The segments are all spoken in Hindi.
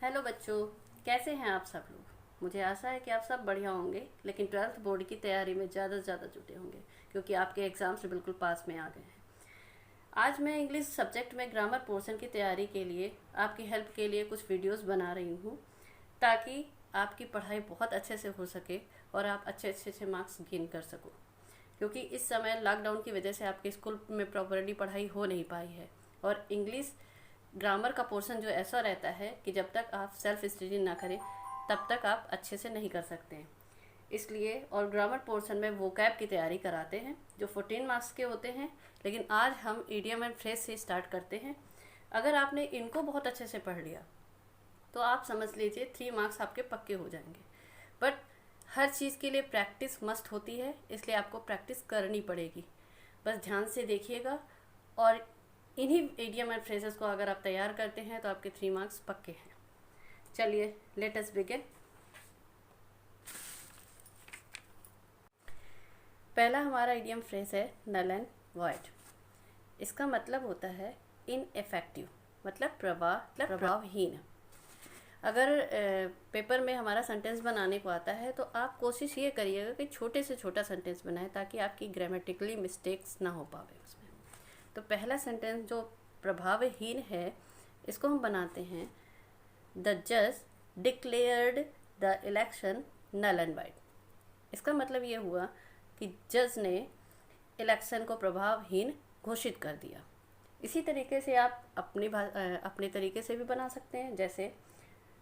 हेलो बच्चों, कैसे हैं आप सब लोग। मुझे आशा है कि आप सब बढ़िया होंगे, लेकिन ट्वेल्थ बोर्ड की तैयारी में ज़्यादा से ज़्यादा जुटे होंगे क्योंकि आपके एग्ज़ाम से बिल्कुल पास में आ गए हैं। आज मैं इंग्लिश सब्जेक्ट में ग्रामर पोर्शन की तैयारी के लिए आपकी हेल्प के लिए कुछ वीडियोस बना रही हूँ ताकि आपकी पढ़ाई बहुत अच्छे से हो सके और आप अच्छे अच्छे मार्क्स गेन कर सको, क्योंकि इस समय लॉकडाउन की वजह से आपके स्कूल में प्रॉपरली पढ़ाई हो नहीं पाई है। और इंग्लिश ग्रामर का पोर्शन जो ऐसा रहता है कि जब तक आप सेल्फ स्टडी ना करें तब तक आप अच्छे से नहीं कर सकते हैं। इसलिए और ग्रामर पोर्शन में वोकैब की तैयारी कराते हैं जो 14 मार्क्स के होते हैं, लेकिन आज हम इडियम एंड फ्रेज से स्टार्ट करते हैं। अगर आपने इनको बहुत अच्छे से पढ़ लिया तो आप समझ लीजिए 3 मार्क्स आपके पक्के हो जाएंगे। बट हर चीज़ के लिए प्रैक्टिस मस्ट होती है, इसलिए आपको प्रैक्टिस करनी पड़ेगी। बस ध्यान से देखिएगा और इन्हीं इडियम एंड फ्रेजेस को अगर आप तैयार करते हैं तो आपके 3 मार्क्स पक्के हैं। चलिए लेट अस बिगिन। पहला हमारा इडियम फ्रेज है नल एंड वॉइड। इसका मतलब होता है इनएफेक्टिव, मतलब प्रभावहीन। अगर पेपर में हमारा सेंटेंस बनाने को आता है तो आप कोशिश ये करिएगा कि छोटे से छोटा सेंटेंस बनाएं ताकि आपकी ग्रामेटिकली मिस्टेक्स ना हो पावे उसमें। तो पहला सेंटेंस जो प्रभावहीन है इसको हम बनाते हैं द जज declared the election null and void. इसका मतलब ये हुआ कि जज ने इलेक्शन को प्रभावहीन घोषित कर दिया। इसी तरीके से आप अपने तरीके से भी बना सकते हैं, जैसे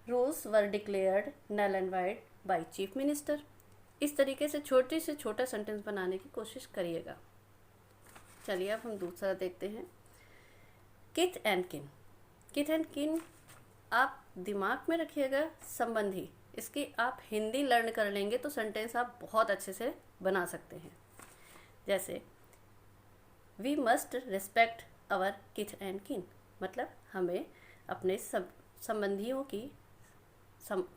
rules were declared null and void by chief minister. इस तरीके से छोटे से छोटा सेंटेंस बनाने की कोशिश करिएगा। चलिए अब हम दूसरा देखते हैं किथ एंड किन। किथ एंड किन आप दिमाग में रखिएगा, संबंधी। इसकी आप हिंदी लर्न कर लेंगे तो सेंटेंस आप बहुत अच्छे से बना सकते हैं। जैसे we must respect our kith and kin, मतलब हमें अपने संबंधियों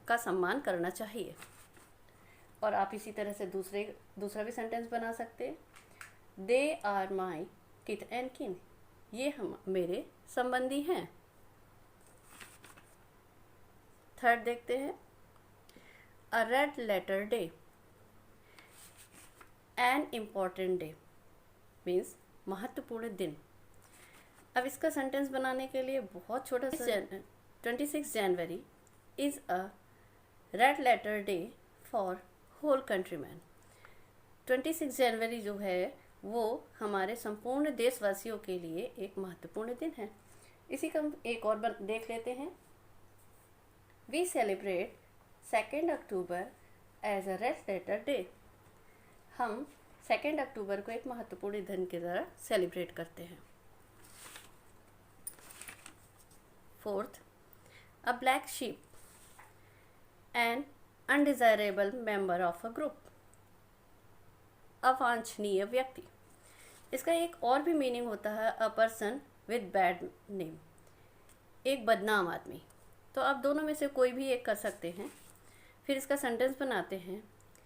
का सम्मान करना चाहिए। और आप इसी तरह से दूसरा भी सेंटेंस बना सकते हैं। दे आर माई किथ एंड किन, ये हम मेरे संबंधी हैं। थर्ड देखते हैं a red letter day, an important day means महत्वपूर्ण दिन। अब इसका सेंटेंस बनाने के लिए बहुत छोटा सा 26 January is a red letter day for whole countryman. 26 जनवरी जो है वो हमारे संपूर्ण देशवासियों के लिए एक महत्वपूर्ण दिन है। इसी का हम एक और देख लेते हैं। We celebrate 2 October as a red letter day. हम 2 अक्टूबर को एक महत्वपूर्ण दिन की तरह सेलिब्रेट करते हैं। Fourth, a black sheep, an undesirable member of a group. अवांछनीय व्यक्ति। इसका एक और भी मीनिंग होता है a person with bad name, एक बदनाम आदमी। तो आप दोनों में से कोई भी एक कर सकते हैं। फिर इसका सेंटेंस बनाते हैं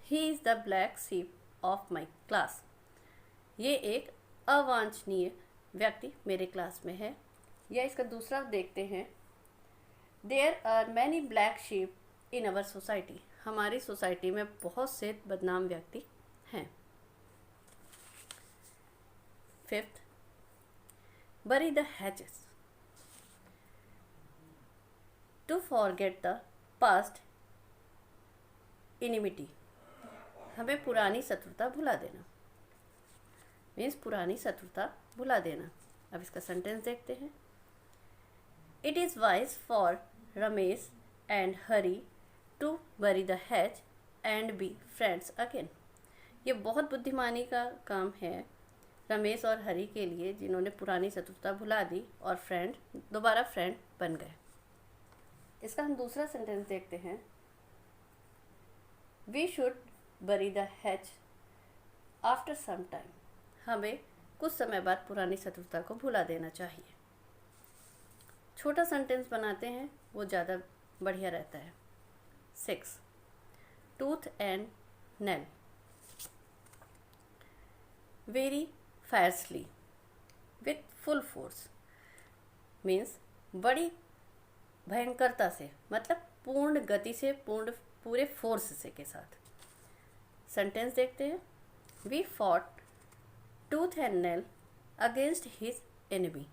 he is the black sheep of my class. ये एक अवांछनीय व्यक्ति मेरे क्लास में है। या इसका दूसरा देखते हैं there are many black sheep in our society. हमारी सोसाइटी में बहुत से बदनाम व्यक्ति हैं। Fifth, bury the hatches, to forget the past enmity। हमें पुरानी शत्रुता भुला देना, मीन्स पुरानी शत्रुता भुला देना। अब इसका सेंटेंस देखते हैं। It is wise for Ramesh and Hari to bury the hatch and be friends again. ये बहुत बुद्धिमानी का काम है रमेश और हरी के लिए, जिन्होंने पुरानी शत्रुता भुला दी और दोबारा फ्रेंड बन गए। इसका हम दूसरा सेंटेंस देखते हैं। We should bury the hatch after some time. हमें कुछ समय बाद पुरानी शत्रुता को भुला देना चाहिए। छोटा सेंटेंस बनाते हैं, वो ज़्यादा बढ़िया रहता है। 6, tooth and nail, very fiercely with full force means बड़ी भयंकरता से, मतलब पूर्ण गति से, पूरे फोर्स से के साथ। सेंटेंस देखते हैं। We fought tooth and nail against his enemy.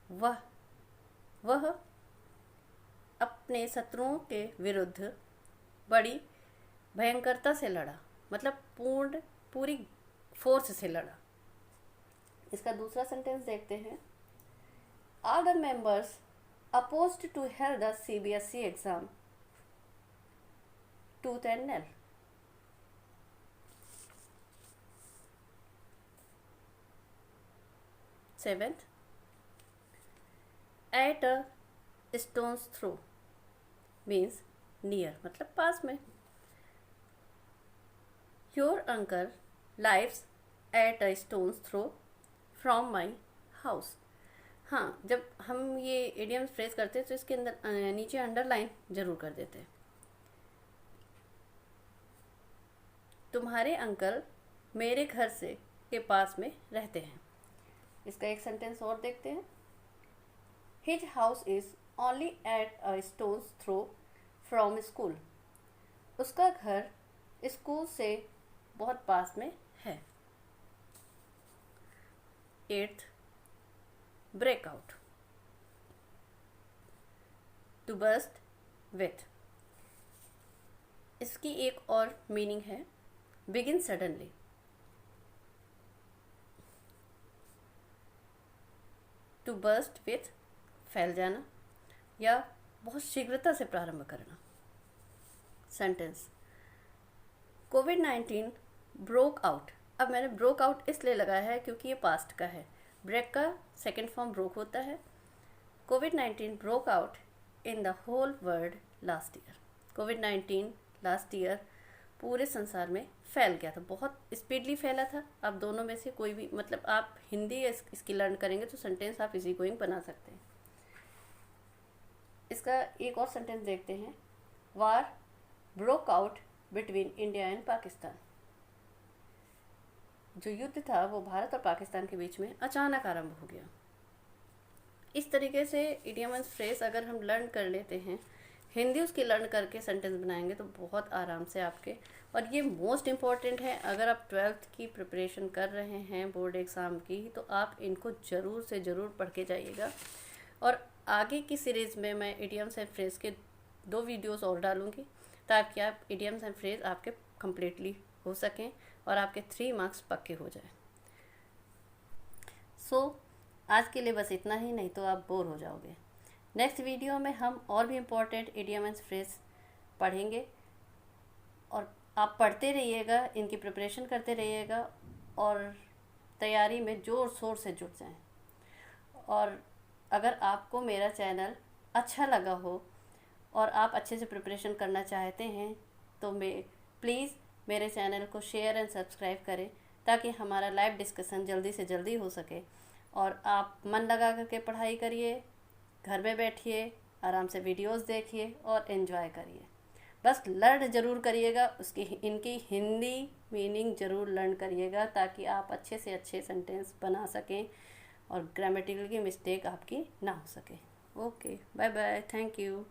वह अपने शत्रुओं के विरुद्ध बड़ी भयंकरता से लड़ा, मतलब पूरी फोर्स से लड़ा। इसका दूसरा सेंटेंस देखते हैं। All the members opposed to held the CBSE exam tooth and nail. Seventh, at a stone's throw means near, मतलब पास में। Your uncle lives at a stone's throw from my house. हाँ, जब हम ये इडियम्स फ्रेज करते हैं तो इसके अंदर नीचे अंडरलाइन जरूर कर देते हैं। तुम्हारे अंकल मेरे घर से के पास में रहते हैं। इसका एक सेंटेंस और देखते हैं। His house is only at a stone's throw from school. उसका घर स्कूल से बहुत पास में है। Eighth, break out, to burst with. इसकी एक और मीनिंग है begin suddenly. To burst with फैल जाना या बहुत शीघ्रता से प्रारंभ करना। सेंटेंस, कोविड-19 ब्रोक आउट। अब मैंने ब्रोक आउट इसलिए लगाया है क्योंकि ये पास्ट का है। ब्रेक का सेकेंड फॉर्म ब्रोक होता है। कोविड-19 broke out in the whole world last year. कोविड-19 लास्ट ईयर पूरे संसार में फैल गया था, बहुत स्पीडली फैला था। आप दोनों में से कोई भी, मतलब आप हिंदी इसकी लर्न करेंगे तो सेंटेंस आप इजी गोइंग बना सकते हैं। इसका एक और सेंटेंस देखते हैं। War broke out between India and Pakistan. जो युद्ध था वो भारत और पाकिस्तान के बीच में अचानक आरंभ हो गया। इस तरीके से इडियम एंड फ्रेज अगर हम लर्न कर लेते हैं, हिंदी उसकी लर्न करके सेंटेंस बनाएंगे तो बहुत आराम से आपके, और ये मोस्ट इम्पॉर्टेंट है अगर आप 12th की प्रिपरेशन कर रहे हैं बोर्ड एग्ज़ाम की, तो आप इनको ज़रूर से ज़रूर पढ़ के जाइएगा। और आगे की सीरीज़ में मैं इडियम्स एंड फ्रेज के 2 वीडियोस और डालूँगी ताकि आप इडियम्स एंड फ्रेज आपके कम्प्लीटली हो सकें और आपके 3 मार्क्स पक्के हो जाए। सो आज के लिए बस इतना ही, नहीं तो आप बोर हो जाओगे। नेक्स्ट वीडियो में हम और भी इम्पोर्टेंट इडियम एंड फ्रेज पढ़ेंगे और आप पढ़ते रहिएगा, इनकी प्रिपरेशन करते रहिएगा और तैयारी में ज़ोर शोर से जुट जाएं। और अगर आपको मेरा चैनल अच्छा लगा हो और आप अच्छे से प्रिपरेशन करना चाहते हैं तो प्लीज़ मेरे चैनल को शेयर एंड सब्सक्राइब करें ताकि हमारा लाइव डिस्कशन जल्दी से जल्दी हो सके और आप मन लगा करके पढ़ाई करिए, घर में बैठिए, आराम से वीडियोस देखिए और एंजॉय करिए। बस लर्न ज़रूर करिएगा, इनकी हिंदी मीनिंग ज़रूर लर्न करिएगा ताकि आप अच्छे से अच्छे सेंटेंस बना सकें और ग्रामेटिकल की मिस्टेक आपकी ना हो सके। Okay, bye bye, thank you.